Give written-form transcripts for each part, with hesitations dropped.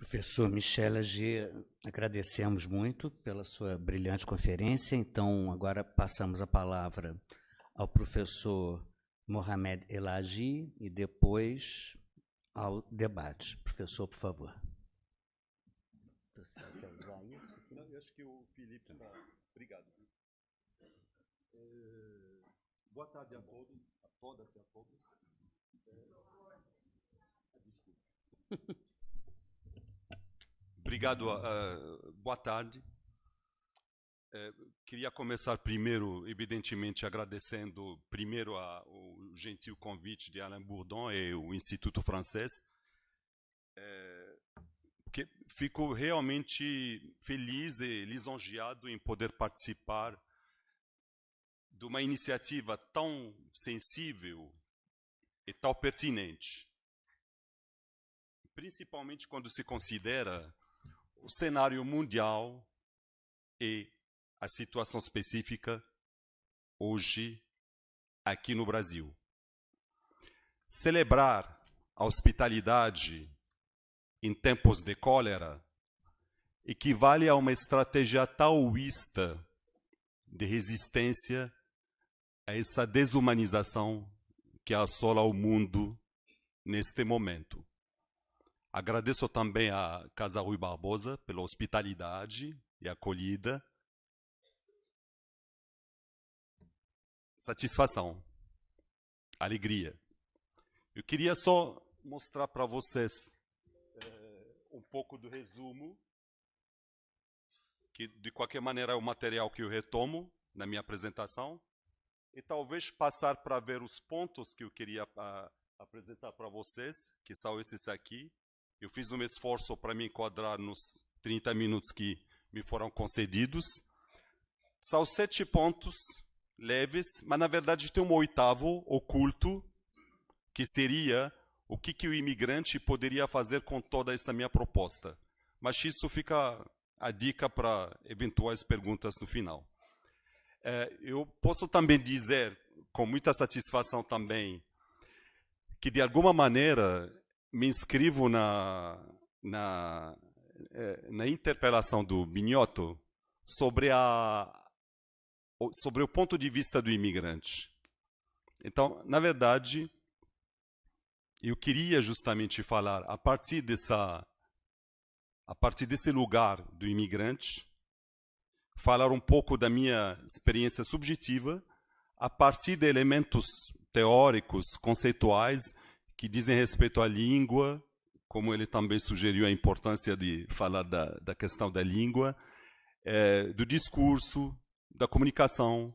Professor Michel Ager, agradecemos muito pela sua brilhante conferência. Então, agora passamos a palavra ao professor Mohamed Elagi e depois ao debate. Professor, por favor. Você quer usar isso? Não, eu acho que o Felipe está... Obrigado. Boa tarde a todos, a todas e a todos. Desculpa. Obrigado, boa tarde. Queria começar primeiro, evidentemente, agradecendo primeiro o gentil convite de Alain Bourdon e o Instituto Francês, porque fico realmente feliz e lisonjeado em poder participar de uma iniciativa tão sensível e tão pertinente, principalmente quando se considera o cenário mundial e a situação específica hoje aqui no Brasil. Celebrar a hospitalidade em tempos de cólera equivale a uma estratégia taoísta de resistência a essa desumanização que assola o mundo neste momento. Agradeço também a Casa Rui Barbosa pela hospitalidade e acolhida. Satisfação, alegria. Eu queria só mostrar para vocês um pouco do resumo, que de qualquer maneira é o material que eu retomo na minha apresentação, e talvez passar para ver os pontos que eu queria apresentar para vocês, que são esses aqui. Eu fiz um esforço para me enquadrar nos 30 minutos que me foram concedidos. São 7 pontos leves, mas na verdade tem um 8º oculto, que seria o que o imigrante poderia fazer com toda essa minha proposta. Mas isso fica a dica para eventuais perguntas no final. Eu posso também dizer, com muita satisfação também, que de alguma maneira me inscrevo na interpelação do Binotto sobre o ponto de vista do imigrante. Então, na verdade, eu queria justamente falar a partir desse lugar do imigrante, falar um pouco da minha experiência subjetiva, a partir de elementos teóricos, conceituais, que dizem respeito à língua, como ele também sugeriu a importância de falar da questão da língua, do discurso, da comunicação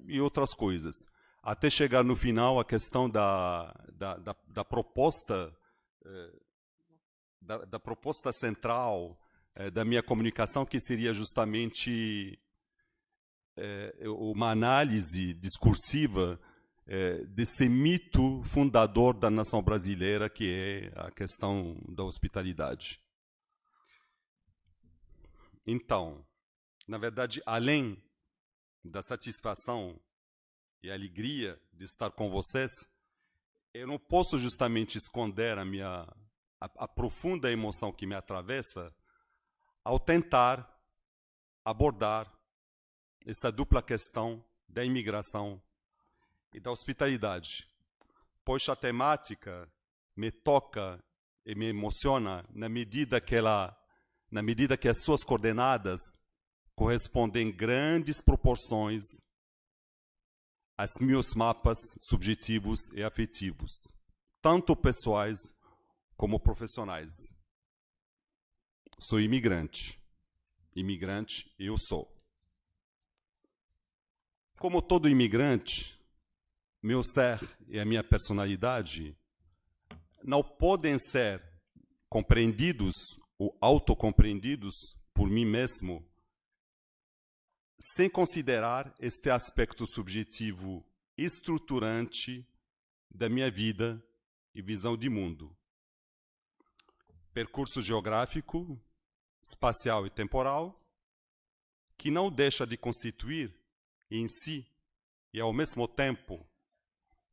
e outras coisas. Até chegar no final a questão da proposta, da proposta central da minha comunicação, que seria justamente uma análise discursiva desse mito fundador da nação brasileira, que é a questão da hospitalidade. Então, na verdade, além da satisfação e alegria de estar com vocês, eu não posso justamente esconder a profunda emoção que me atravessa ao tentar abordar essa dupla questão da imigração e da hospitalidade, pois a temática me toca e me emociona na medida que as suas coordenadas correspondem em grandes proporções aos meus mapas subjetivos e afetivos, tanto pessoais como profissionais. Sou imigrante eu sou. Como todo imigrante, meu ser e a minha personalidade não podem ser compreendidos ou autocompreendidos por mim mesmo sem considerar este aspecto subjetivo estruturante da minha vida e visão de mundo. Percurso geográfico, espacial e temporal, que não deixa de constituir em si e ao mesmo tempo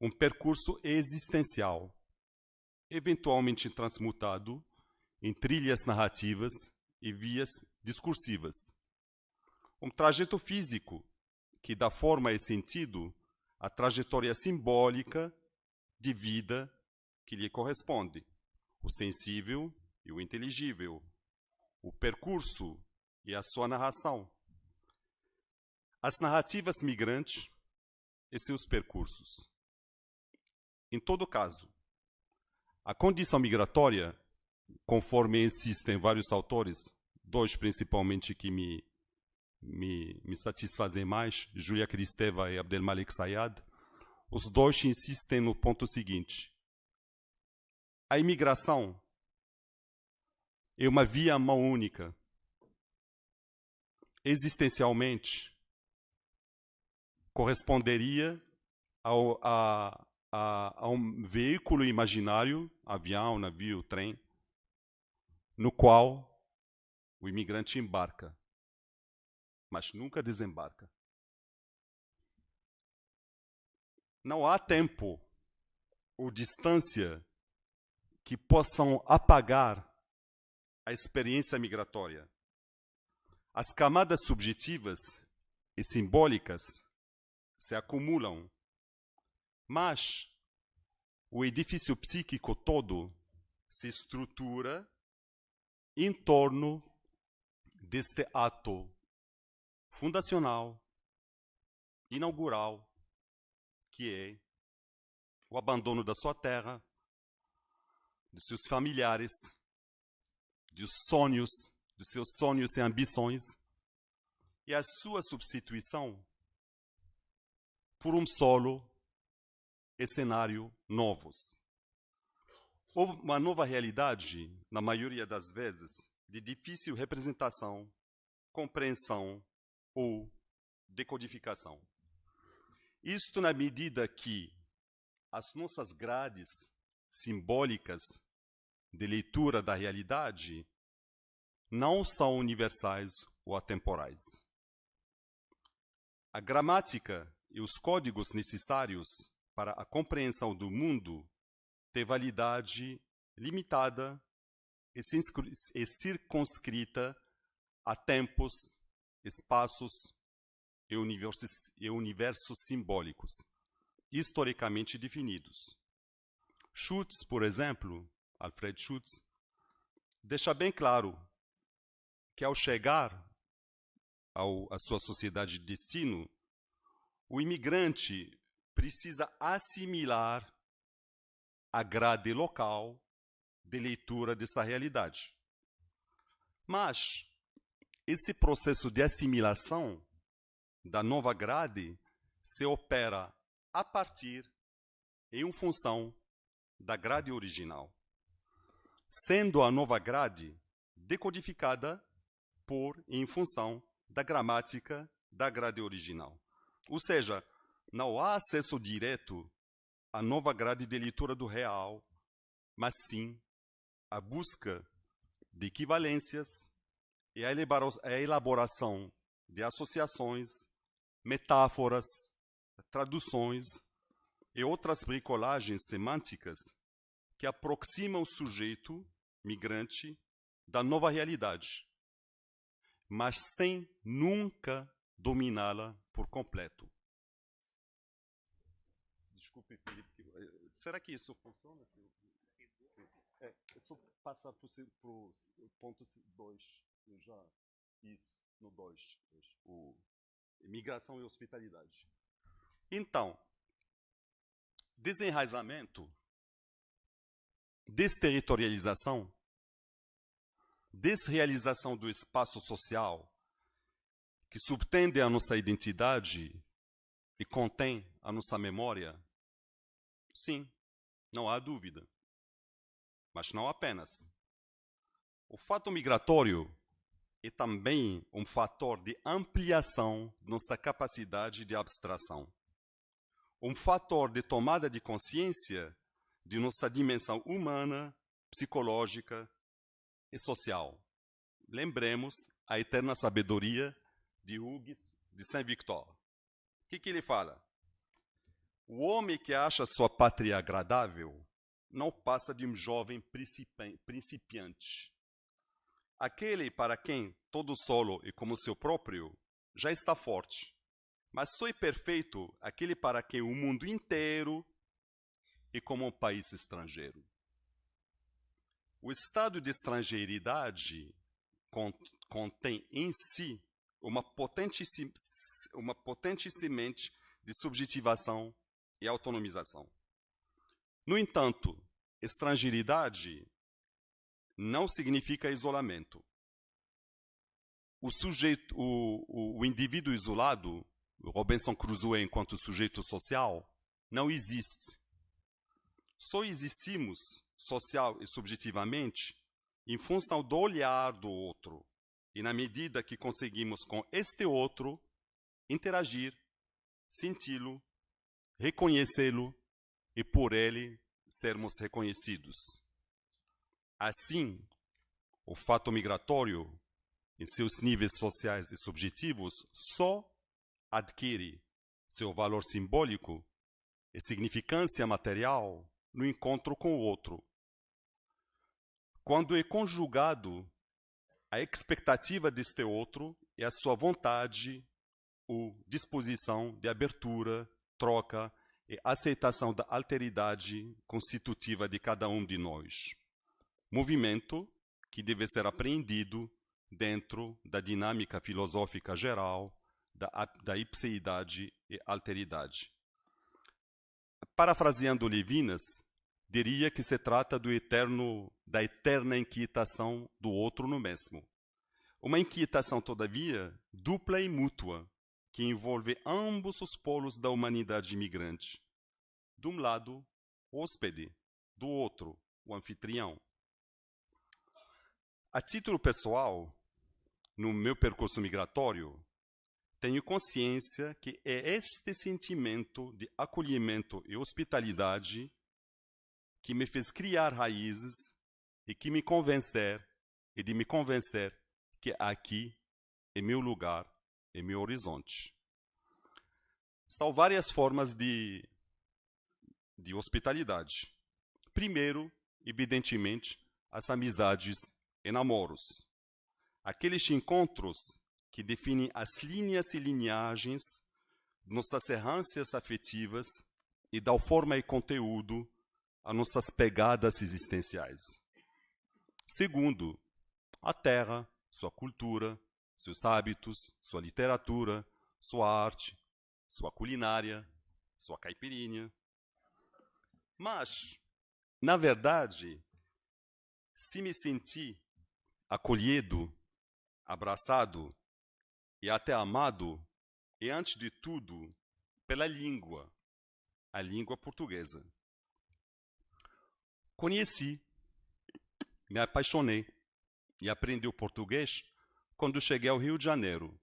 um percurso existencial, eventualmente transmutado em trilhas narrativas e vias discursivas. Um trajeto físico que dá forma e sentido à trajetória simbólica de vida que lhe corresponde, o sensível e o inteligível, o percurso e a sua narração. As narrativas migrantes e seus percursos. Em todo caso, a condição migratória, conforme insistem vários autores, dois principalmente que me satisfazem mais, Julia Kristeva e Abdelmalek Sayad, os dois insistem no ponto seguinte: a imigração é uma via mão única. Existencialmente, corresponderia a um veículo imaginário, avião, navio, trem, no qual o imigrante embarca, mas nunca desembarca. Não há tempo ou distância que possam apagar a experiência migratória. As camadas subjetivas e simbólicas se acumulam, mas o edifício psíquico todo se estrutura em torno deste ato fundacional, inaugural, que é o abandono da sua terra, de seus familiares, dos seus sonhos e ambições, e a sua substituição por um solo e cenário novos. Uma nova realidade, na maioria das vezes, de difícil representação, compreensão ou decodificação. Isto na medida que as nossas grades simbólicas de leitura da realidade não são universais ou atemporais. A gramática e os códigos necessários para a compreensão do mundo têm validade limitada e circunscrita a tempos, espaços e universos simbólicos, historicamente definidos. Schutz, por exemplo, Alfred Schutz, deixa bem claro que ao chegar à sua sociedade de destino, o imigrante precisa assimilar a grade local de leitura dessa realidade. Mas esse processo de assimilação da nova grade se opera a partir e em função da grade original, sendo a nova grade decodificada por e em função da gramática da grade original. Ou seja, não há acesso direto à nova grade de leitura do real, mas sim a busca de equivalências e a elaboração de associações, metáforas, traduções e outras bricolagens semânticas que aproximam o sujeito migrante da nova realidade, mas sem nunca dominá-la por completo. Desculpe, Felipe. Será que isso funciona? É só passar para o ponto 2. Já isso, no 2. Imigração e hospitalidade. Então, desenraizamento, desterritorialização, desrealização do espaço social que subtende a nossa identidade e contém a nossa memória? Sim, não há dúvida. Mas não apenas. O fato migratório é também um fator de ampliação de nossa capacidade de abstração. Um fator de tomada de consciência de nossa dimensão humana, psicológica e social. Lembremos a eterna sabedoria de Hugues de Saint-Victor. O que ele fala? O homem que acha sua pátria agradável não passa de um jovem principiante. Aquele para quem todo solo e como seu próprio já está forte. Mas só é perfeito aquele para quem o mundo inteiro é como um país estrangeiro. O estado de estrangeiridade contém em si uma potente semente de subjetivação e autonomização. No entanto, estrangeiridade não significa isolamento. O indivíduo isolado, Robinson Crusoe enquanto sujeito social, não existe. Só existimos social e subjetivamente em função do olhar do outro e na medida que conseguimos com este outro interagir, senti-lo, reconhecê-lo e por ele sermos reconhecidos. Assim, o fato migratório, em seus níveis sociais e subjetivos, só adquire seu valor simbólico e significância material no encontro com o outro. Quando é conjugado a expectativa deste outro e a sua vontade ou disposição de abertura, troca e aceitação da alteridade constitutiva de cada um de nós. Movimento que deve ser apreendido dentro da dinâmica filosófica geral da ipseidade e alteridade. Parafraseando Levinas, diria que se trata da eterna inquietação do outro no mesmo. Uma inquietação, todavia, dupla e mútua, que envolve ambos os polos da humanidade imigrante. De um lado, o hóspede, do outro, o anfitrião. A título pessoal, no meu percurso migratório, tenho consciência que é este sentimento de acolhimento e hospitalidade que me fez criar raízes e de me convencer que aqui é meu lugar, é meu horizonte. São várias formas de hospitalidade. Primeiro, evidentemente, as amizades e namoros. Aqueles encontros que definem as linhas e linhagens, nossas errâncias afetivas e dão forma e conteúdo a nossas pegadas existenciais. Segundo, a terra, sua cultura, seus hábitos, sua literatura, sua arte, sua culinária, sua caipirinha. Mas, na verdade, se me senti acolhido, abraçado e até amado, é antes de tudo pela língua, a língua portuguesa. Conheci, me apaixonei e aprendi o português quando cheguei ao Rio de Janeiro.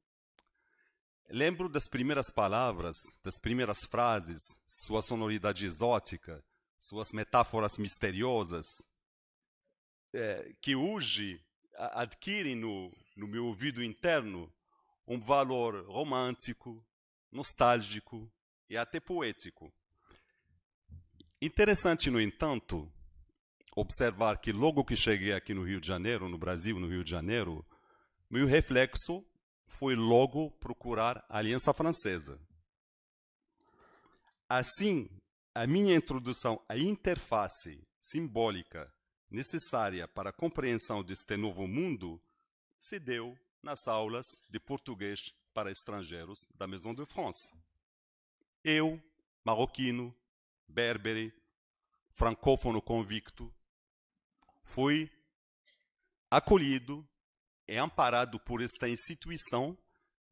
Lembro das primeiras palavras, das primeiras frases, sua sonoridade exótica, suas metáforas misteriosas, que hoje adquirem no meu ouvido interno um valor romântico, nostálgico e até poético. Interessante, no entanto, observar que logo que cheguei aqui no Rio de Janeiro, no Brasil, no Rio de Janeiro, meu reflexo foi logo procurar a Aliança Francesa. Assim, a minha introdução à interface simbólica necessária para a compreensão deste novo mundo se deu nas aulas de português para estrangeiros da Maison de France. Eu, marroquino, berbere, francófono convicto, fui acolhido e amparado por esta instituição,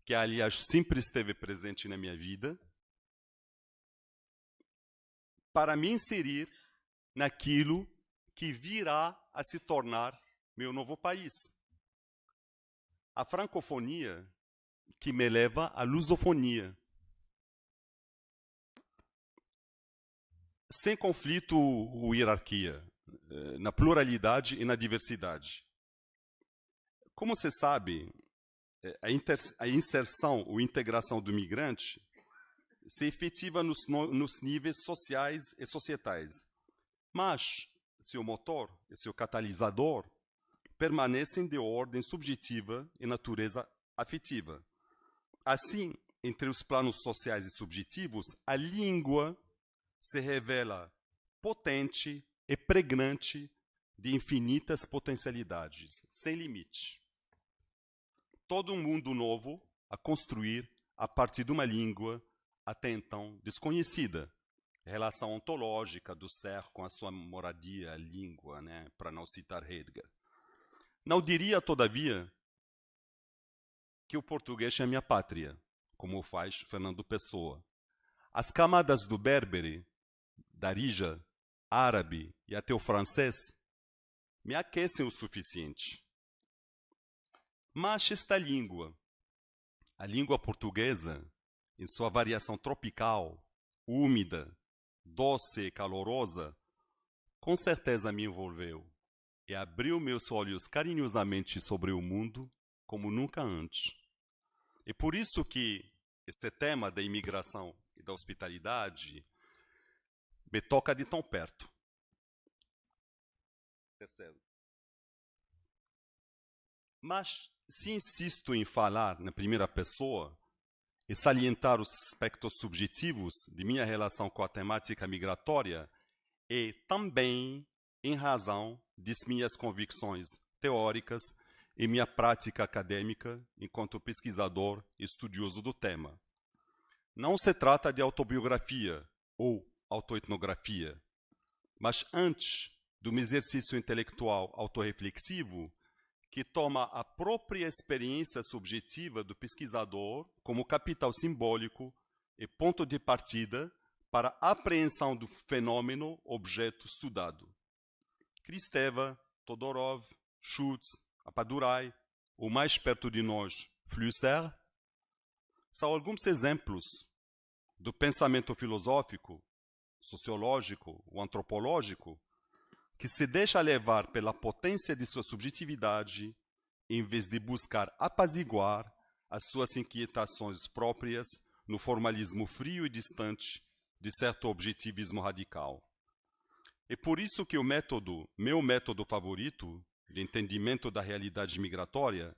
que, aliás, sempre esteve presente na minha vida, para me inserir naquilo que virá a se tornar meu novo país. A francofonia que me leva à lusofonia. Sem conflito ou hierarquia, na pluralidade e na diversidade. Como você sabe, a inserção ou integração do migrante se efetiva nos níveis sociais e societais. Mas seu motor e seu catalisador permanecem de ordem subjetiva e natureza afetiva. Assim, entre os planos sociais e subjetivos, a língua se revela potente e pregnante de infinitas potencialidades, sem limite. Todo um mundo novo a construir a partir de uma língua até então desconhecida. Relação ontológica do ser com a sua moradia, a língua, né, para não citar Heidegger. Não diria, todavia, que o português é minha pátria, como faz Fernando Pessoa. As camadas do berbere, darija, árabe e até o francês me aquecem o suficiente. Mas esta língua, a língua portuguesa, em sua variação tropical, úmida, doce e calorosa, com certeza me envolveu e abriu meus olhos carinhosamente sobre o mundo como nunca antes. E por isso que esse tema da imigração e da hospitalidade me toca de tão perto. Terceiro. Mas, se insisto em falar na primeira pessoa e salientar os aspectos subjetivos de minha relação com a temática migratória, é também em razão de minhas convicções teóricas e minha prática acadêmica enquanto pesquisador e estudioso do tema. Não se trata de autobiografia ou autoetnografia, mas antes de um exercício intelectual autorreflexivo que toma a própria experiência subjetiva do pesquisador como capital simbólico e ponto de partida para a apreensão do fenômeno objeto estudado. Kristeva, Todorov, Schutz, Appadurai, ou mais perto de nós, Flusser, são alguns exemplos do pensamento filosófico, sociológico ou antropológico que se deixa levar pela potência de sua subjetividade em vez de buscar apaziguar as suas inquietações próprias no formalismo frio e distante de certo objetivismo radical. É por isso que meu método favorito de entendimento da realidade migratória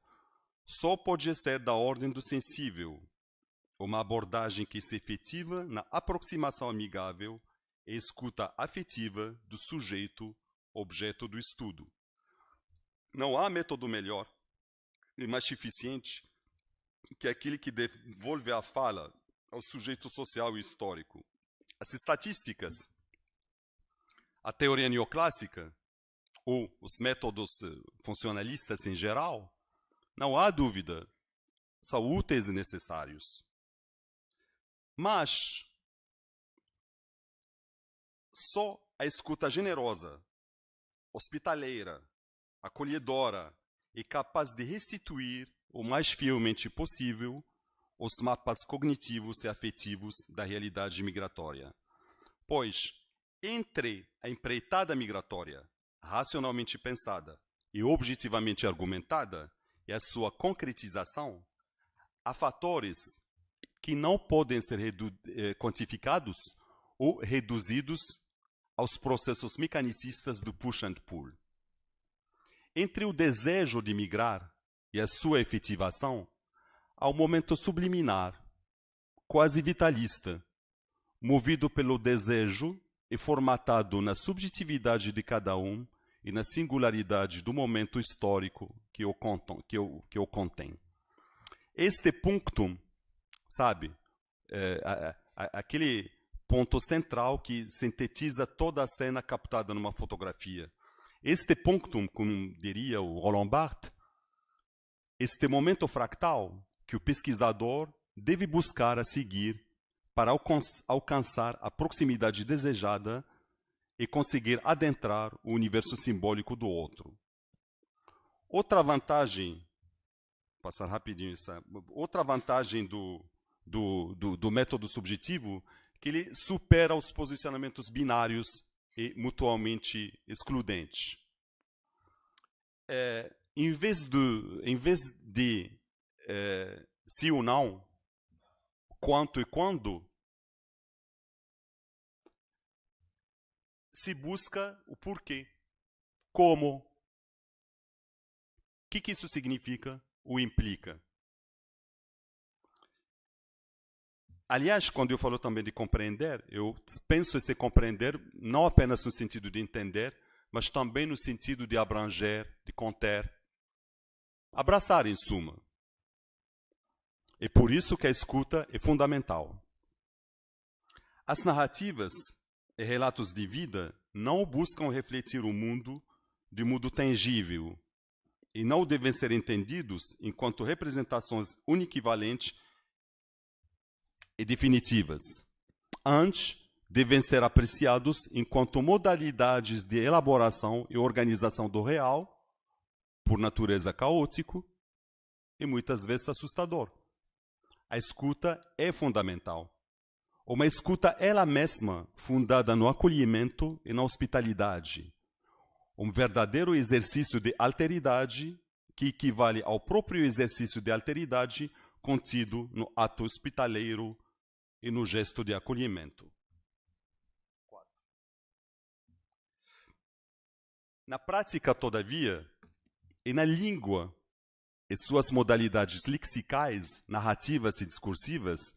só pode ser da ordem do sensível, uma abordagem que se efetiva na aproximação amigável e escuta afetiva do sujeito objeto do estudo. Não há método melhor e mais eficiente que aquele que devolve a fala ao sujeito social e histórico. As estatísticas, a teoria neoclássica ou os métodos funcionalistas em geral, não há dúvida, são úteis e necessários. Mas só a escuta generosa, hospitaleira, acolhedora e capaz de restituir o mais fielmente possível os mapas cognitivos e afetivos da realidade migratória. Pois, entre a empreitada migratória, racionalmente pensada e objetivamente argumentada, e a sua concretização, há fatores que não podem ser quantificados ou reduzidos aos processos mecanicistas do push and pull. Entre o desejo de migrar e a sua efetivação, há um momento subliminar, quase vitalista, movido pelo desejo e formatado na subjetividade de cada um e na singularidade do momento histórico que o contém. Este punctum, sabe, aquele ponto central que sintetiza toda a cena captada numa fotografia. Este punctum, como diria o Roland Barthes, este momento fractal que o pesquisador deve buscar a seguir para alcançar a proximidade desejada e conseguir adentrar o universo simbólico do outro. Outra vantagem, passar rapidinho essa, outra vantagem do método subjetivo, que ele supera os posicionamentos binários e mutuamente excludentes. Em vez de sim ou não, quanto e quando, se busca o porquê. como. O que isso significa ou implica? Aliás, quando eu falo também de compreender, eu penso esse compreender não apenas no sentido de entender, mas também no sentido de abranger, de conter, abraçar em suma. É por isso que a escuta é fundamental. As narrativas e relatos de vida não buscam refletir o mundo de modo tangível e não devem ser entendidos enquanto representações uniquivalentes e definitivas. Antes, devem ser apreciados enquanto modalidades de elaboração e organização do real, por natureza caótico e muitas vezes assustador. A escuta é fundamental. Uma escuta ela mesma fundada no acolhimento e na hospitalidade. Um verdadeiro exercício de alteridade que equivale ao próprio exercício de alteridade contido no ato hospitaleiro e no gesto de acolhimento. 4. Na prática, todavia, e na língua e suas modalidades lexicais, narrativas e discursivas,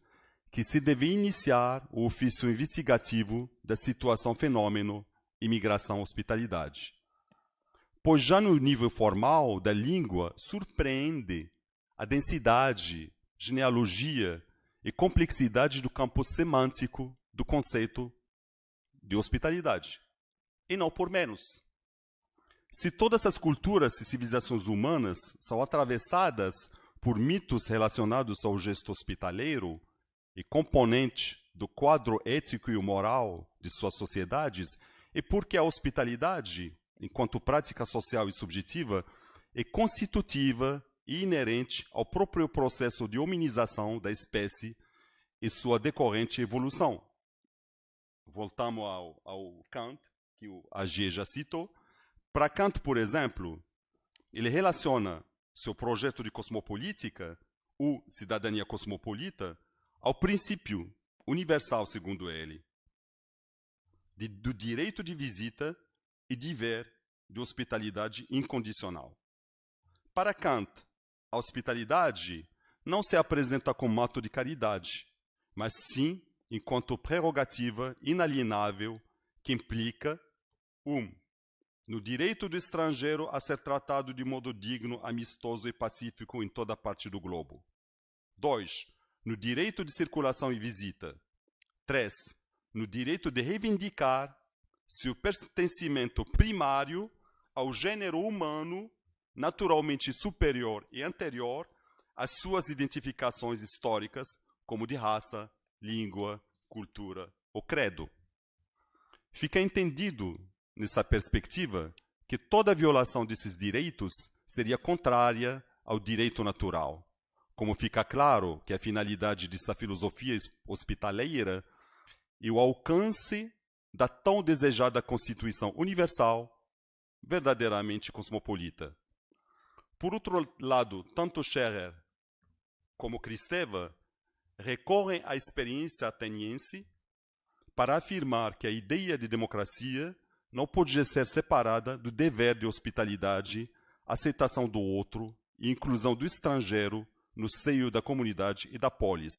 que se deve iniciar o ofício investigativo da situação fenômeno imigração-hospitalidade. Pois já no nível formal da língua surpreende a densidade, genealogia e complexidade do campo semântico do conceito de hospitalidade. E não por menos. Se todas as culturas e civilizações humanas são atravessadas por mitos relacionados ao gesto hospitaleiro e componente do quadro ético e moral de suas sociedades, é porque a hospitalidade, enquanto prática social e subjetiva, é constitutiva e inerente ao próprio processo de hominização da espécie e sua decorrente evolução. Voltamos ao Kant, que o Agier já citou. Para Kant, por exemplo, ele relaciona seu projeto de cosmopolítica, ou cidadania cosmopolita, ao princípio universal, segundo ele, do direito de visita e dever de hospitalidade incondicional. Para Kant, a hospitalidade não se apresenta como ato de caridade, mas sim enquanto prerrogativa inalienável que implica no direito do estrangeiro a ser tratado de modo digno, amistoso e pacífico em toda parte do globo. 2. No direito de circulação e visita. 3. No direito de reivindicar seu pertencimento primário ao gênero humano naturalmente superior e anterior às suas identificações históricas, como de raça, língua, cultura ou credo. Fica entendido, nessa perspectiva, que toda violação desses direitos seria contrária ao direito natural. Como fica claro que a finalidade dessa filosofia hospitaleira é o alcance da tão desejada Constituição Universal, verdadeiramente cosmopolita. Por outro lado, tanto Scherer como Kristeva recorrem à experiência ateniense para afirmar que a ideia de democracia não pode ser separada do dever de hospitalidade, aceitação do outro e inclusão do estrangeiro no seio da comunidade e da polis.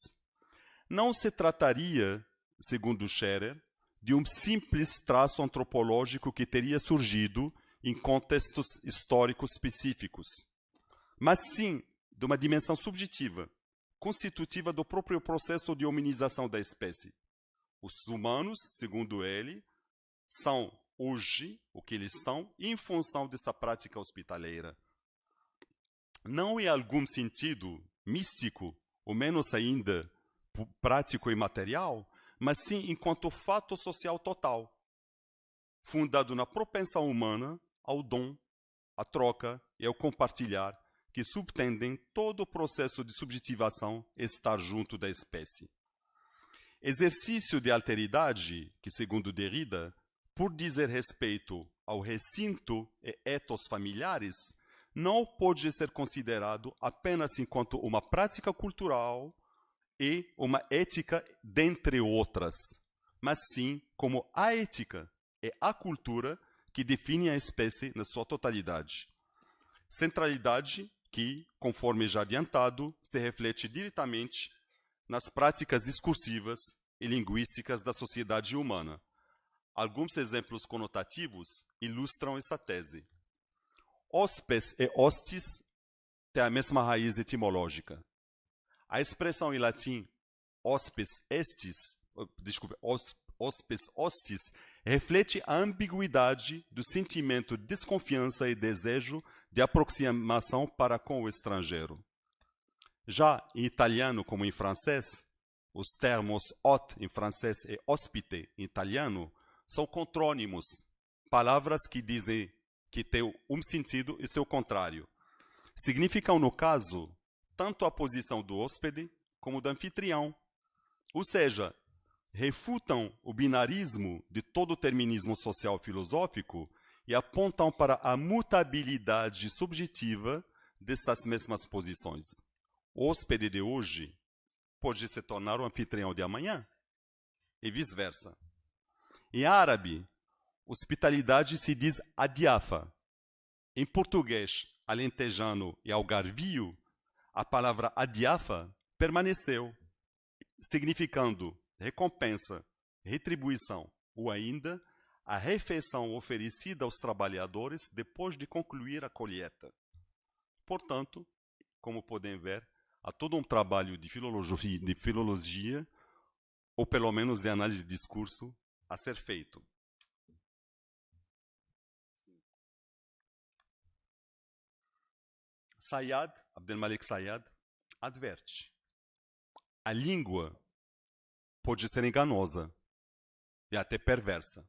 Não se trataria, segundo Scherer, de um simples traço antropológico que teria surgido em contextos históricos específicos, mas sim de uma dimensão subjetiva, constitutiva do próprio processo de hominização da espécie. Os humanos, segundo ele, são hoje o que eles são em função dessa prática hospitaleira. Não em algum sentido místico, ou menos ainda prático e material, mas sim enquanto fato social total, fundado na propensão humana ao dom, à troca e ao compartilhar, que subtendem todo o processo de subjetivação e estar junto da espécie. Exercício de alteridade, que segundo Derrida, por dizer respeito ao recinto e ethos familiares, não pode ser considerado apenas enquanto uma prática cultural e uma ética dentre outras, mas sim como a ética e a cultura que definem a espécie na sua totalidade. Centralidade que, conforme já adiantado, se reflete diretamente nas práticas discursivas e linguísticas da sociedade humana. Alguns exemplos conotativos ilustram essa tese. Hospes e hostis têm a mesma raiz etimológica. A expressão em latim hospes hostis reflete a ambiguidade do sentimento de desconfiança e desejo de aproximação para com o estrangeiro. Já em italiano como em francês, os termos hôte em francês e hospite em italiano são contrônimos, palavras que dizem que têm um sentido e seu contrário. Significam, no caso, tanto a posição do hóspede como do anfitrião, ou seja, refutam o binarismo de todo o terminismo social filosófico e apontam para a mutabilidade subjetiva dessas mesmas posições. O hóspede de hoje pode se tornar o anfitrião de amanhã, e vice-versa. Em árabe, hospitalidade se diz adiafa. Em português, alentejano e algarvio, a palavra adiafa permaneceu, significando recompensa, retribuição ou ainda a refeição oferecida aos trabalhadores depois de concluir a colheita. Portanto, como podem ver, há todo um trabalho de filologia, ou pelo menos de análise de discurso, a ser feito. Sayad, Abdelmalek Sayad, adverte: a língua pode ser enganosa e até perversa,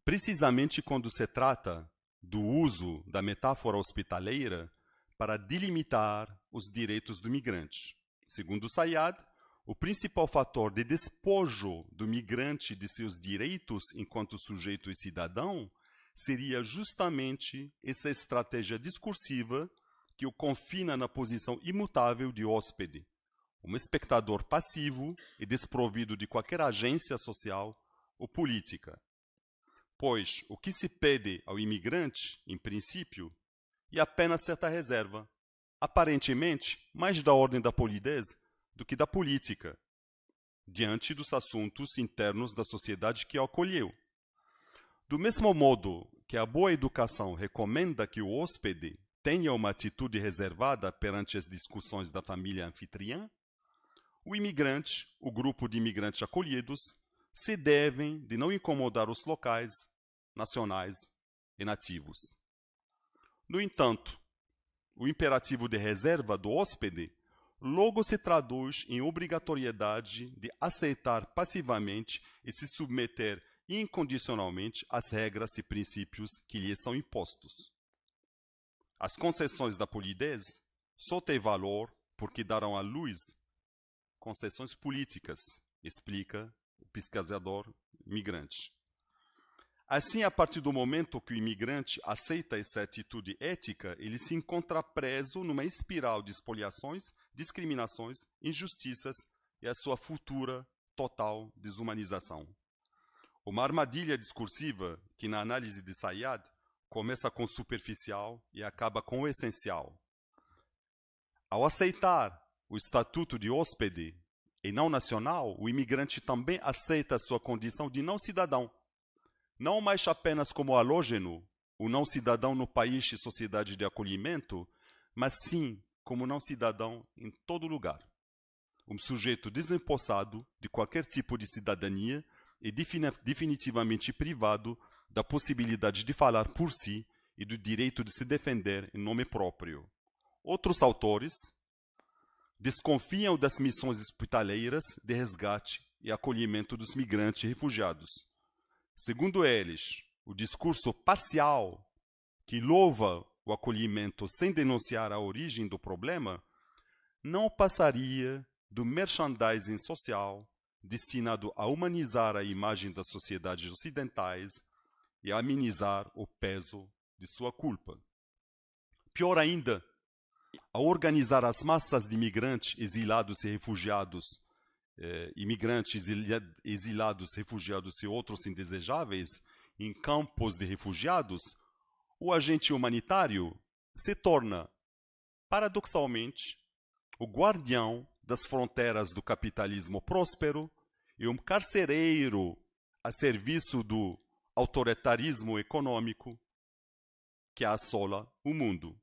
precisamente quando se trata do uso da metáfora hospitaleira para delimitar os direitos do migrante. Segundo Sayad, o principal fator de despojo do migrante de seus direitos enquanto sujeito e cidadão seria justamente essa estratégia discursiva que o confina na posição imutável de hóspede, um espectador passivo e desprovido de qualquer agência social ou política. Pois o que se pede ao imigrante, em princípio, é apenas certa reserva, aparentemente mais da ordem da polidez do que da política, diante dos assuntos internos da sociedade que o acolheu. Do mesmo modo que a boa educação recomenda que o hóspede tenha uma atitude reservada perante as discussões da família anfitriã, o imigrante, o grupo de imigrantes acolhidos, se devem de não incomodar os locais, nacionais e nativos. No entanto, o imperativo de reserva do hóspede logo se traduz em obrigatoriedade de aceitar passivamente e se submeter incondicionalmente às regras e princípios que lhe são impostos. As concessões da polidez só têm valor porque darão à luz concessões políticas, explica o pesquisador migrante. Assim, a partir do momento que o imigrante aceita essa atitude ética, ele se encontra preso numa espiral de expoliações, discriminações, injustiças e a sua futura total desumanização. Uma armadilha discursiva que, na análise de Sayad, começa com o superficial e acaba com o essencial. Ao aceitar o estatuto de hóspede e não nacional, o imigrante também aceita a sua condição de não cidadão, não mais apenas como halógeno, o não cidadão no país e sociedade de acolhimento, mas sim como não cidadão em todo lugar. Um sujeito desempossado de qualquer tipo de cidadania e definitivamente privado da possibilidade de falar por si e do direito de se defender em nome próprio. Outros autores desconfiam das missões hospitaleiras de resgate e acolhimento dos migrantes e refugiados. Segundo eles, o discurso parcial que louva o acolhimento sem denunciar a origem do problema não passaria do merchandising social destinado a humanizar a imagem das sociedades ocidentais e a amenizar o peso de sua culpa. Pior ainda, a organizar as massas de imigrantes, exilados e refugiados, imigrantes, exilados, refugiados e outros indesejáveis, em campos de refugiados, o agente humanitário se torna, paradoxalmente, o guardião das fronteiras do capitalismo próspero e um carcereiro a serviço do autoritarismo econômico que assola o mundo.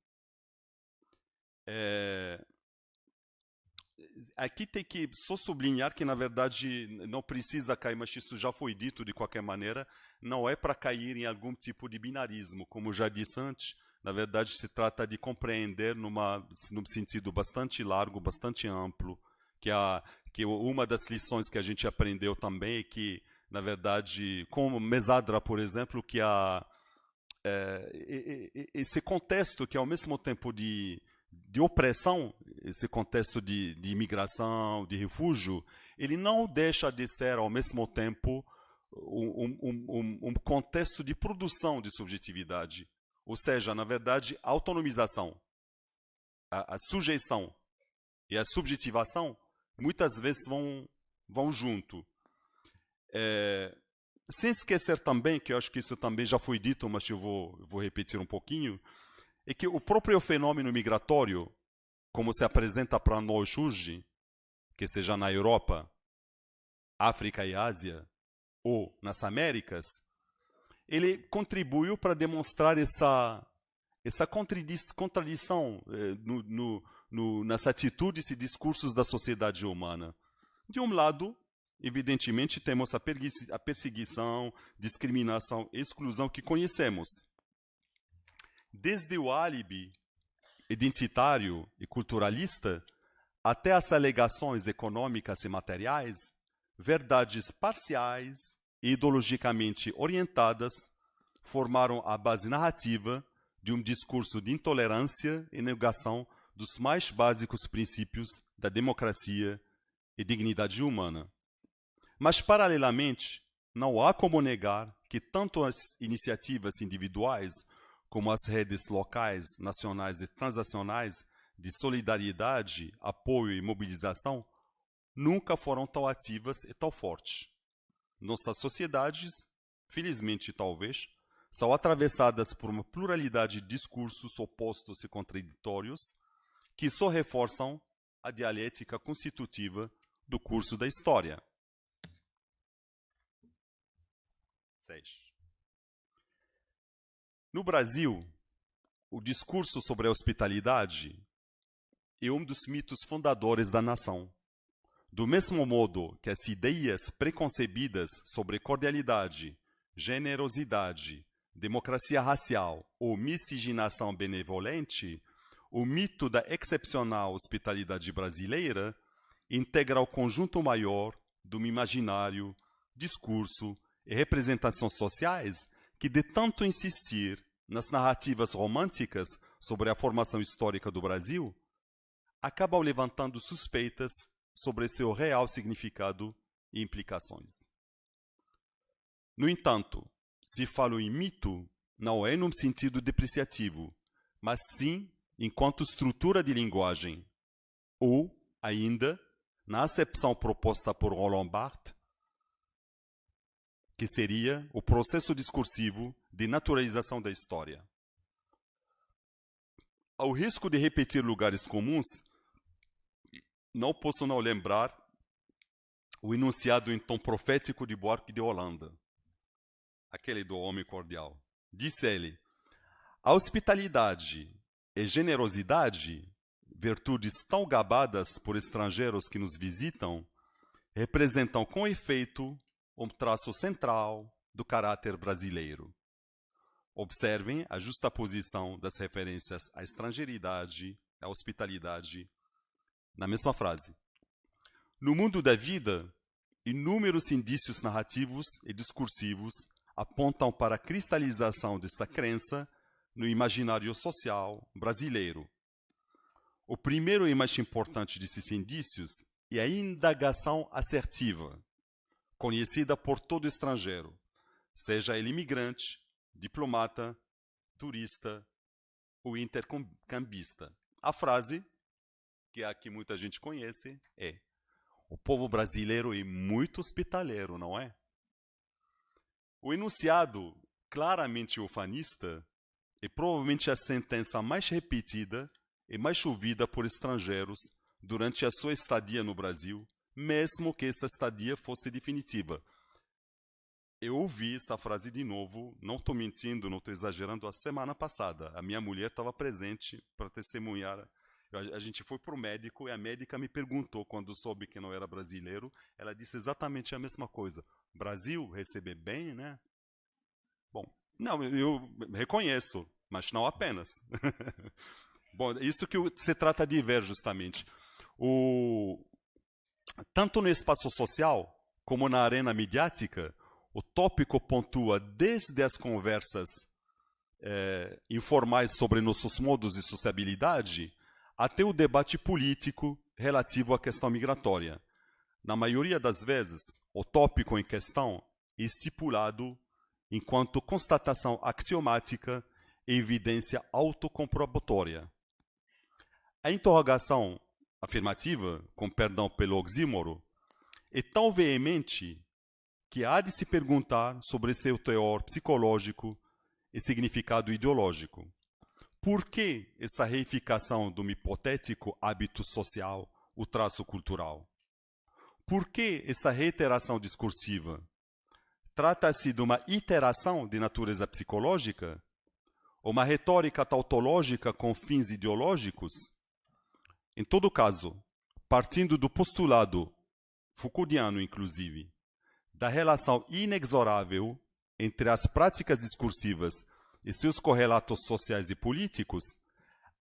Aqui tem que só sublinhar que, na verdade, não precisa cair, mas isso já foi dito de qualquer maneira, não é para cair em algum tipo de binarismo. Como já disse antes, na verdade, se trata de compreender num sentido bastante largo, bastante amplo, que uma das lições que a gente aprendeu também é que, na verdade, como Mesadra, por exemplo, que esse contexto que, ao mesmo tempo de opressão, esse contexto de imigração, de refúgio, ele não deixa de ser, ao mesmo tempo, um contexto de produção de subjetividade. Ou seja, na verdade, a autonomização, a sujeição e a subjetivação, muitas vezes vão junto. Sem esquecer também, que eu acho que isso também já foi dito, mas eu vou repetir um pouquinho, é que o próprio fenômeno migratório, como se apresenta para nós hoje, que seja na Europa, África e Ásia, ou nas Américas, ele contribuiu para demonstrar essa contradição nas atitudes e discursos da sociedade humana. De um lado, evidentemente, temos a perseguição, discriminação e exclusão que conhecemos. Desde o álibi identitário e culturalista até as alegações econômicas e materiais, verdades parciais e ideologicamente orientadas formaram a base narrativa de um discurso de intolerância e negação dos mais básicos princípios da democracia e dignidade humana. Mas, paralelamente, não há como negar que tanto as iniciativas individuais como as redes locais, nacionais e transnacionais de solidariedade, apoio e mobilização nunca foram tão ativas e tão fortes. Nossas sociedades, felizmente talvez, são atravessadas por uma pluralidade de discursos opostos e contraditórios que só reforçam a dialética constitutiva do curso da história. 6. No Brasil, o discurso sobre a hospitalidade é um dos mitos fundadores da nação. Do mesmo modo que as ideias preconcebidas sobre cordialidade, generosidade, democracia racial ou miscigenação benevolente, o mito da excepcional hospitalidade brasileira integra o conjunto maior do imaginário, discurso e representações sociais que, de tanto insistir nas narrativas românticas sobre a formação histórica do Brasil, acabam levantando suspeitas sobre seu real significado e implicações. No entanto, se falo em mito, não é num sentido depreciativo, mas sim enquanto estrutura de linguagem, ou, ainda, na acepção proposta por Roland Barthes, que seria o processo discursivo de naturalização da história. Ao risco de repetir lugares comuns, não posso não lembrar o enunciado em tom profético de Buarque de Holanda, aquele do homem cordial. Disse ele: a hospitalidade e generosidade, virtudes tão gabadas por estrangeiros que nos visitam, representam com efeito um traço central do caráter brasileiro. Observem a justaposição das referências à estrangeiridade, à hospitalidade, na mesma frase. No mundo da vida, inúmeros indícios narrativos e discursivos apontam para a cristalização dessa crença no imaginário social brasileiro. O primeiro e mais importante desses indícios é a indagação assertiva, conhecida por todo estrangeiro, seja ele imigrante, diplomata, turista ou intercambista. A frase, que é a que muita gente conhece, é: o povo brasileiro é muito hospitaleiro, não é? O enunciado claramente ufanista e provavelmente a sentença mais repetida e mais ouvida por estrangeiros durante a sua estadia no Brasil, mesmo que essa estadia fosse definitiva. Eu ouvi essa frase de novo, não estou mentindo, não estou exagerando, a semana passada. A minha mulher estava presente para testemunhar. A gente foi para o médico e a médica me perguntou, quando soube que não era brasileiro, ela disse exatamente a mesma coisa. Brasil, receber bem, né? Bom, não, eu reconheço, mas não apenas. Bom, isso que se trata de ver, justamente. Tanto no espaço social, como na arena midiática, o tópico pontua desde as conversas informais sobre nossos modos de sociabilidade, até o debate político relativo à questão migratória. Na maioria das vezes, o tópico em questão é estipulado enquanto constatação axiomática e evidência autocomprobatória. A interrogação afirmativa, com perdão pelo oxímoro, é tão veemente que há de se perguntar sobre seu teor psicológico e significado ideológico. Por que essa reificação de um hipotético hábito social, o traço cultural? Por que essa reiteração discursiva? Trata-se de uma iteração de natureza psicológica? Uma retórica tautológica com fins ideológicos? Em todo caso, partindo do postulado, Foucauldiano inclusive, da relação inexorável entre as práticas discursivas e seus correlatos sociais e políticos,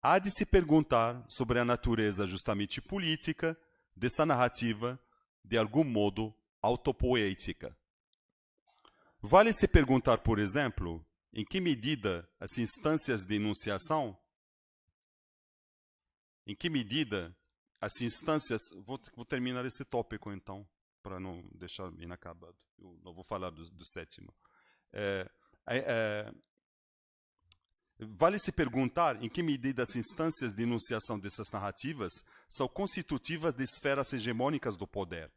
há de se perguntar sobre a natureza justamente política dessa narrativa, de algum modo autopoética. Vale se perguntar, por exemplo, em que medida as instâncias de enunciação, vou terminar esse tópico então, para não deixar inacabado. Eu não vou falar do sétimo. Vale se perguntar em que medida as instâncias de enunciação dessas narrativas são constitutivas de esferas hegemônicas do poder,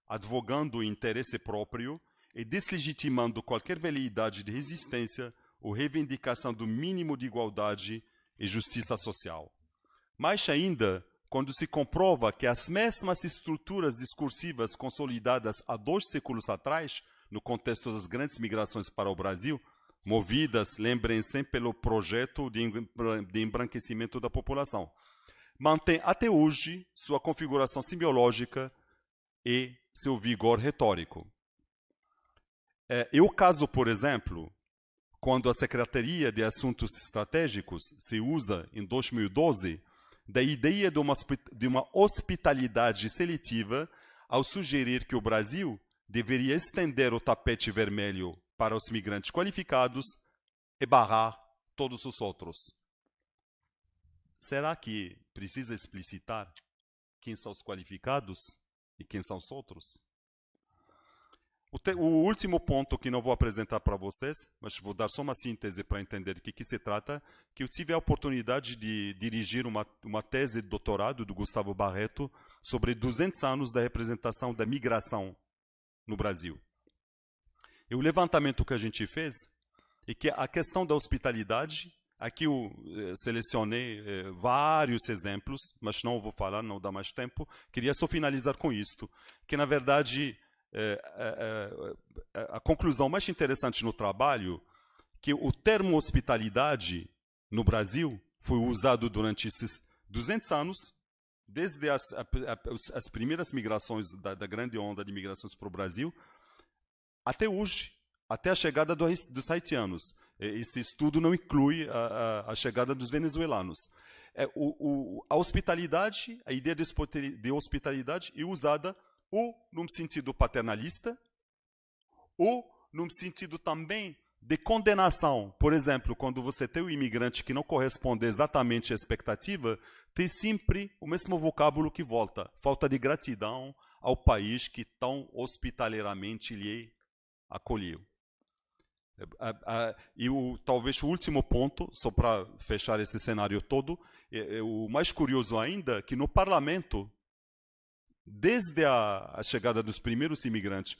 advogando o interesse próprio e deslegitimando qualquer veleidade de resistência ou reivindicação do mínimo de igualdade e justiça social. Mais ainda, quando se comprova que as mesmas estruturas discursivas consolidadas há 2 séculos atrás, no contexto das grandes migrações para o Brasil, movidas, lembrem-se, pelo projeto de embranquecimento da população, mantém até hoje sua configuração semiológica e seu vigor retórico. É o caso, por exemplo, quando a Secretaria de Assuntos Estratégicos se usa, em 2012, da ideia de uma hospitalidade seletiva ao sugerir que o Brasil deveria estender o tapete vermelho para os migrantes qualificados e barrar todos os outros. Será que precisa explicitar quem são os qualificados e quem são os outros? O último ponto que não vou apresentar para vocês, mas vou dar só uma síntese para entender de que se trata, que eu tive a oportunidade de dirigir uma tese de doutorado do Gustavo Barreto sobre 200 anos da representação da migração no Brasil. E o levantamento que a gente fez é que a questão da hospitalidade, aqui eu selecionei vários exemplos, mas não vou falar, não dá mais tempo, queria só finalizar com isto, que na verdade a conclusão mais interessante no trabalho que o termo hospitalidade no Brasil foi usado durante esses 200 anos, desde as primeiras migrações da grande onda de migrações para o Brasil, até hoje, até a chegada dos haitianos. Esse estudo não inclui a chegada dos venezuelanos. A hospitalidade, a ideia de hospitalidade é usada ou num sentido paternalista, ou num sentido também de condenação. Por exemplo, quando você tem um imigrante que não corresponde exatamente à expectativa, tem sempre o mesmo vocábulo que volta. Falta de gratidão ao país que tão hospitaleiramente lhe acolheu. E talvez o último ponto, só para fechar esse cenário todo, o mais curioso ainda, que no parlamento, desde a chegada dos primeiros imigrantes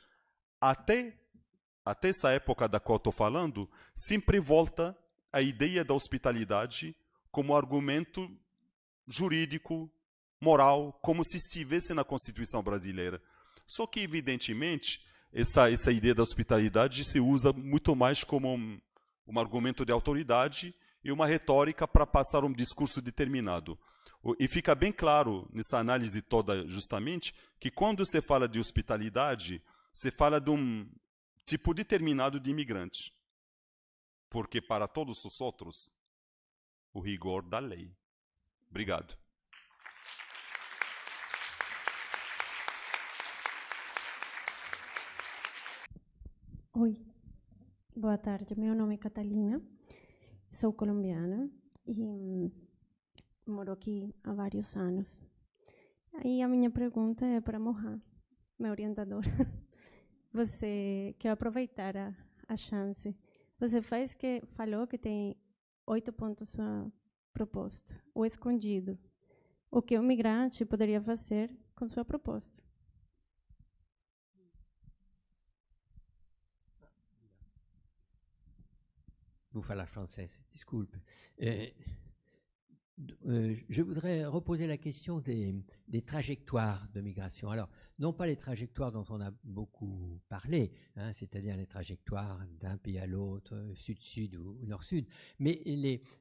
até até essa época da qual estou falando, sempre volta a ideia da hospitalidade como argumento jurídico, moral, como se estivesse na Constituição brasileira. Só que, evidentemente, essa ideia da hospitalidade se usa muito mais como um argumento de autoridade e uma retórica para passar um discurso determinado. E fica bem claro nessa análise toda, justamente, que quando se fala de hospitalidade, se fala de um tipo determinado de imigrante. Porque para todos os outros, o rigor da lei. Obrigado. Oi, boa tarde. Meu nome é Catalina, sou colombiana e moro aqui há vários anos. Aí a minha pergunta é para Moha, meu orientador. Você quer aproveitar a chance. Você falou que tem 8 pontos sua proposta, o escondido. O que o migrante poderia fazer com sua proposta? Vous faites la française, disculpe. Je voudrais reposer la question des trajectoires de migration. Alors, non pas les trajectoires dont on a beaucoup parlé, hein, c'est-à-dire les trajectoires d'un pays à l'autre, sud-sud ou nord-sud, mais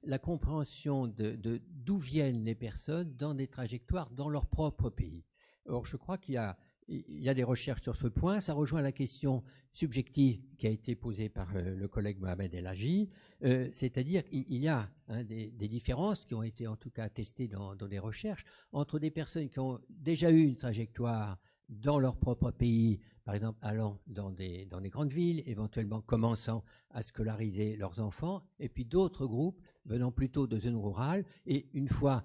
la compréhension de d'où viennent les personnes dans des trajectoires dans leur propre pays. Or, je crois qu'il y a des recherches sur ce point. Ça rejoint la question subjective qui a été posée par le collègue Mohamed El Hadji, c'est-à-dire qu'il y a des différences qui ont été en tout cas testées dans des recherches entre des personnes qui ont déjà eu une trajectoire dans leur propre pays, par exemple allant dans des grandes villes, éventuellement commençant à scolariser leurs enfants, et puis d'autres groupes venant plutôt de zones rurales, et une fois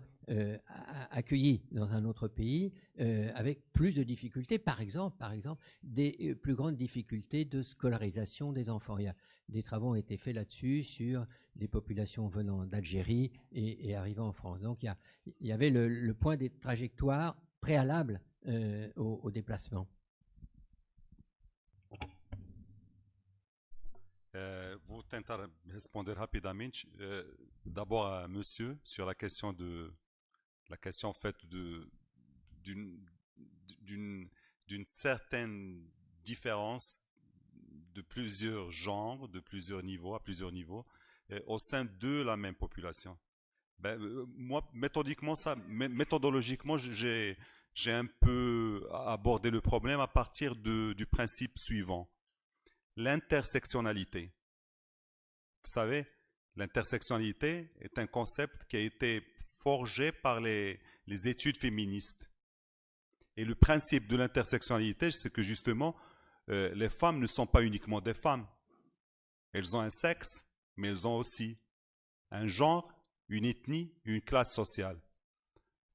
accueillis dans un autre pays avec plus de difficultés, par exemple des plus grandes difficultés de scolarisation des enfants. Il y a des travaux ont été faits là-dessus sur des populations venant d'Algérie et arrivant en France. Donc il y avait le point des trajectoires préalables au déplacement. Vou tentar responder rapidamente. D'abord à monsieur sur la question en fait d'une certaine différence de plusieurs genres, de plusieurs niveaux, à plusieurs niveaux, au sein de la même population. Moi, méthodologiquement, j'ai un peu abordé le problème à partir du principe suivant. L'intersectionnalité. Vous savez, l'intersectionnalité est un concept qui a été forgé par les études féministes. Et le principe de l'intersectionnalité, c'est que justement, les femmes ne sont pas uniquement des femmes. Elles ont un sexe, mais elles ont aussi un genre, une ethnie, une classe sociale.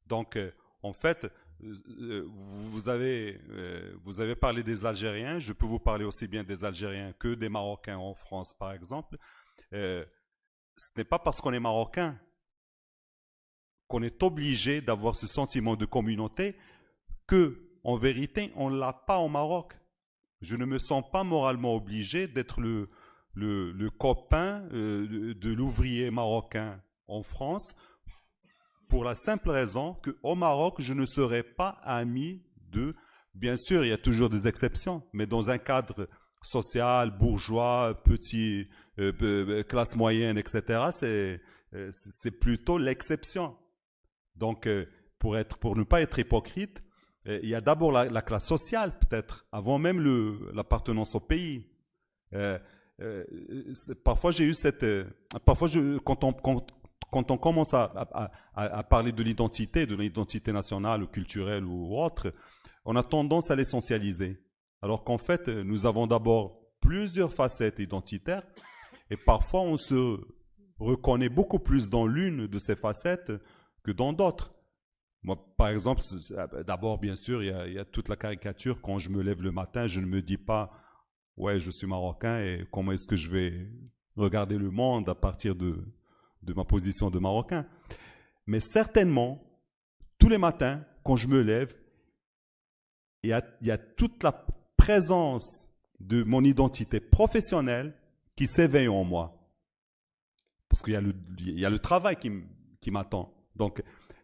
Donc, en fait, vous avez parlé des Algériens, je peux vous parler aussi bien des Algériens que des Marocains en France, par exemple. Ce n'est pas parce qu'on est Marocain qu'on est obligé d'avoir ce sentiment de communauté que, en vérité, on ne l'a pas au Maroc. Je ne me sens pas moralement obligé d'être le copain de l'ouvrier marocain en France, pour la simple raison qu'au Maroc, je ne serai pas ami de... Bien sûr, il y a toujours des exceptions, mais dans un cadre social, bourgeois, petit, classe moyenne, etc., c'est plutôt l'exception. Donc, pour ne pas être hypocrite, il y a d'abord la classe sociale, peut-être, avant même l'appartenance au pays. Parfois, j'ai eu cette... Parfois, quand on commence à parler de l'identité nationale ou culturelle ou autre, on a tendance à l'essentialiser. Alors qu'en fait, nous avons d'abord plusieurs facettes identitaires et parfois on se reconnaît beaucoup plus dans l'une de ces facettes que dans d'autres. Moi, par exemple, d'abord, bien sûr, il y a toute la caricature. Quand je me lève le matin, je ne me dis pas « Ouais, je suis marocain et comment est-ce que je vais regarder le monde à partir de ma position de Marocain ?» Mais certainement, tous les matins, quand je me lève, il y a toute la présence de mon identité professionnelle qui s'éveille en moi. Parce qu'il y a le travail qui m'attend. Donc,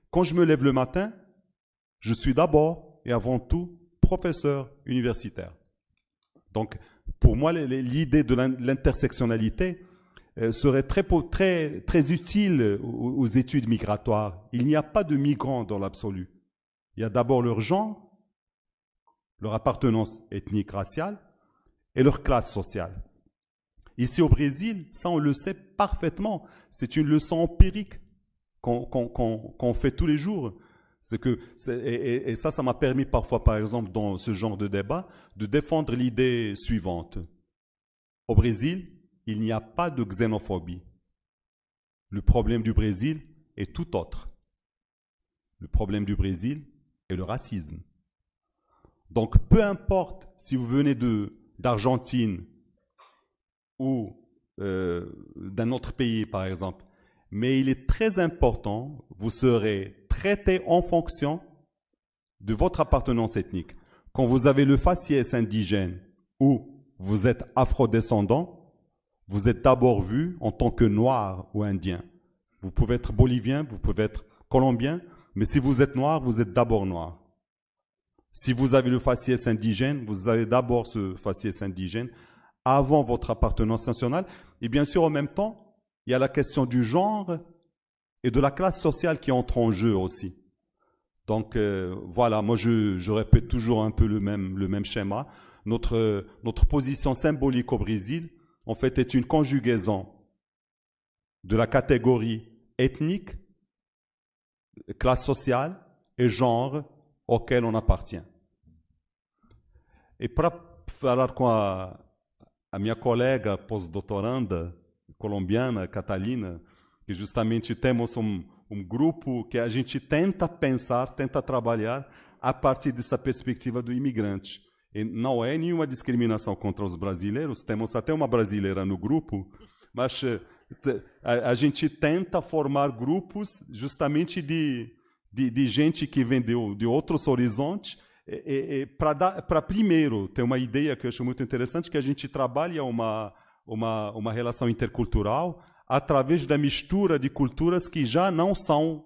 quand je me lève le matin, je suis d'abord et avant tout professeur universitaire. Donc, pour moi, l'idée de l'intersectionnalité serait très utile aux études migratoires. Il n'y a pas de migrants dans l'absolu. Il y a d'abord leur genre, leur appartenance ethnique, raciale et leur classe sociale. Ici au Brésil, ça on le sait parfaitement. C'est une leçon empirique qu'on fait tous les jours. Et ça m'a permis parfois, par exemple, dans ce genre de débat, de défendre l'idée suivante. Au Brésil, il n'y a pas de xénophobie. Le problème du Brésil est tout autre. Le problème du Brésil est le racisme. Donc, peu importe si vous venez d'Argentine ou d'un autre pays, par exemple, mais il est très important, vous serez traité en fonction de votre appartenance ethnique. Quand vous avez le faciès indigène ou vous êtes afrodescendant, vous êtes d'abord vu en tant que noir ou indien. Vous pouvez être bolivien, vous pouvez être colombien, mais si vous êtes noir, vous êtes d'abord noir. Si vous avez le faciès indigène, vous avez d'abord ce faciès indigène avant votre appartenance nationale. Et bien sûr, en même temps, il y a la question du genre et de la classe sociale qui entre en jeu aussi. Donc voilà, moi je répète toujours un peu le même schéma. Notre position symbolique au Brésil, en fait, est une conjugaison de la catégorie ethnique, classe sociale et genre auquel on appartient. E para falar com a minha colega pós-doutoranda colombiana, Catalina, que justamente temos um grupo que a gente tenta pensar, tenta trabalhar a partir dessa perspectiva do imigrante. E não é nenhuma discriminação contra os brasileiros, temos até uma brasileira no grupo, mas a gente tenta formar grupos justamente de gente que vem de outros horizontes, para primeiro ter uma ideia que eu acho muito interessante, que a gente trabalha uma relação intercultural através da mistura de culturas que já não são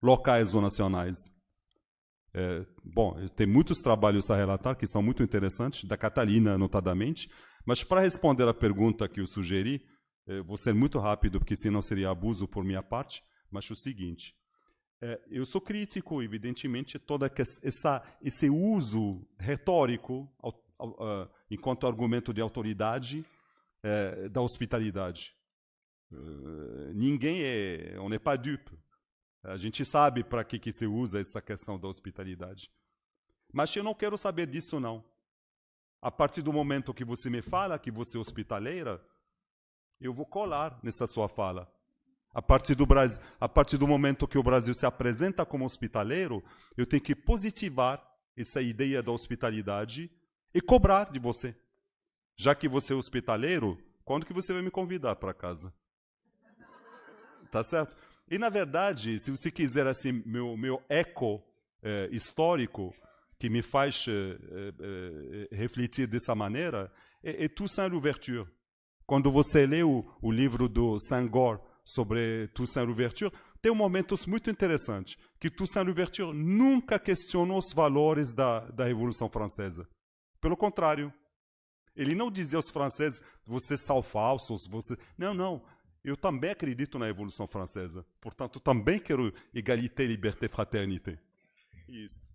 locais ou nacionais. Bom, tem muitos trabalhos a relatar que são muito interessantes, da Catalina notadamente, mas para responder a pergunta que eu sugeri, vou ser muito rápido, porque senão seria abuso por minha parte, mas o seguinte, eu sou crítico, evidentemente, todo esse uso retórico enquanto argumento de autoridade da hospitalidade. On n'est pas dupe. A gente sabe para que se usa essa questão da hospitalidade. Mas eu não quero saber disso, não. A partir do momento que você me fala que você é hospitaleira, eu vou colar nessa sua fala. A partir do momento que o Brasil se apresenta como hospitaleiro, eu tenho que positivar essa ideia da hospitalidade e cobrar de você. Já que você é hospitaleiro, quando que você vai me convidar para casa? Tá certo? E, na verdade, se você quiser assim, meu eco histórico, que me faz refletir dessa maneira, é Toussaint Louverture. Quando você lê o livro do Senghor sobre Toussaint Louverture, tem momentos muito interessantes, que Toussaint Louverture nunca questionou os valores da Revolução Francesa. Pelo contrário, ele não dizia aos franceses, vocês são falsos, Não. Eu também acredito na Revolução Francesa. Portanto, também quero égalité, liberté, fraternité. Isso.